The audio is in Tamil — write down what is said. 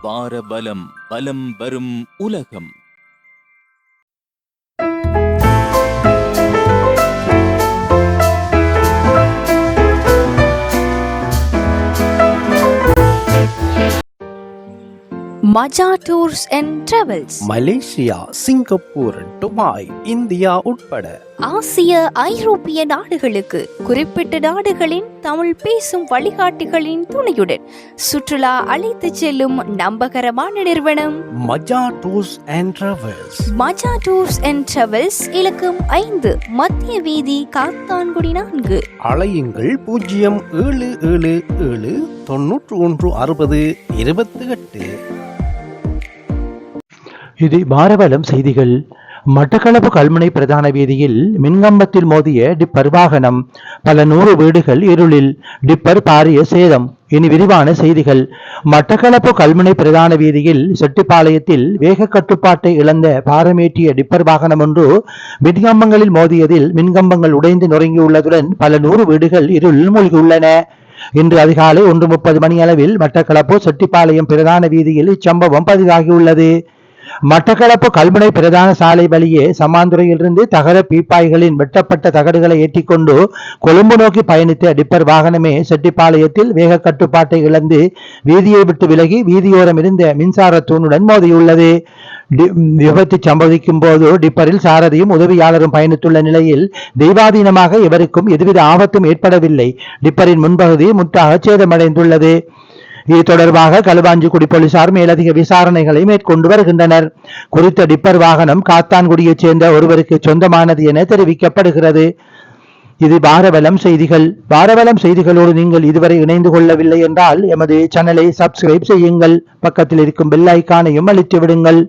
வாரபலம் பலம் வரும் உலகம். மஜா tours and travels Malaysia, Singapore, Dubai, India உட்பட ஆசிய ஐரோப்பிய நாடுகளுக்கு குறிப்பிட்ட நாடுகளின் தமிழ் பேசும் வழிகாட்டிகளின் துணையுடன் சுற்றுலா அழைத்து செல்லும் நம்பகரமான நிறுவனம் மஜா டூர்ஸ் அண்ட் டிராவல்ஸ். மஜா டூர்ஸ் அண்ட் டிராவல்ஸ் இலக்கம் 5, மத்திய வீதி, காத்தான்குடி 4. அலையுங்கள் 0777 9160 28. இது வாரவலம் செய்திகள். மட்டக்களப்பு கல்முனை பிரதான வீதியில் மின்கம்பத்தில் மோதிய டிப்பர் வாகனம், பல 100 வீடுகள் இருளில், டிப்பர் பாரிய சேதம். இனி விரிவான செய்திகள். மட்டக்களப்பு கல்முனை பிரதான வீதியில் செட்டிப்பாளையத்தில் வேக கட்டுப்பாட்டை இழந்த பாரமேற்றிய டிப்பர் வாகனம் ஒன்று மின்கம்பங்களில் மோதியதில் மின்கம்பங்கள் உடைந்து நொறுங்கியுள்ளதுடன் பல 100 வீடுகள் இருளில் மூழ்கியுள்ளன. இன்று அதிகாலை 1:30 மணி அளவில் மட்டக்களப்பு செட்டிப்பாளையம் பிரதான வீதியில் இச்சம்பவம் பதிவாகியுள்ளது. மட்டக்களப்பு கல்முனை பிரதான சாலை வழியே சமாந்துறையிலிருந்து தகர பீப்பாய்களின் வெட்டப்பட்ட தகடுகளை ஏற்றிக்கொண்டு கொழும்பு நோக்கி பயணித்த டிப்பர் வாகனமே செட்டிப்பாளையத்தில் வேக கட்டுப்பாட்டை இழந்து வீதியை விட்டு விலகி வீதியோரம் இருந்த மின்சார தூணுடன் மோதியுள்ளது. விபத்து சம்பவிக்கும் போது டிப்பரில் சாரதியும் உதவியாளரும் பயணித்துள்ள நிலையில் தெய்வாதீனமாக இவருக்கும் எதுவித ஆபத்தும் ஏற்படவில்லை. டிப்பரின் முன்பகுதி முற்றாக சேதமடைந்துள்ளது. இது தொடர்பாக களுவாஞ்சிக்குடி போலீசார் மேலதிக விசாரணைகளை மேற்கொண்டு வருகின்றனர். குறித்த டிப்பர் வாகனம் காத்தான்குடியைச் சேர்ந்த ஒருவருக்கு சொந்தமானது என தெரிவிக்கப்படுகிறது. இது வாரவலம் செய்திகள். வாரவலம் செய்திகளோடு நீங்கள் இதுவரை இணைந்து கொள்ளவில்லை என்றால் எமது சேனலை சப்ஸ்கிரைப் செய்யுங்கள். பக்கத்தில் இருக்கும் பெல் ஐகானையும் அழுத்தி விடுங்கள்.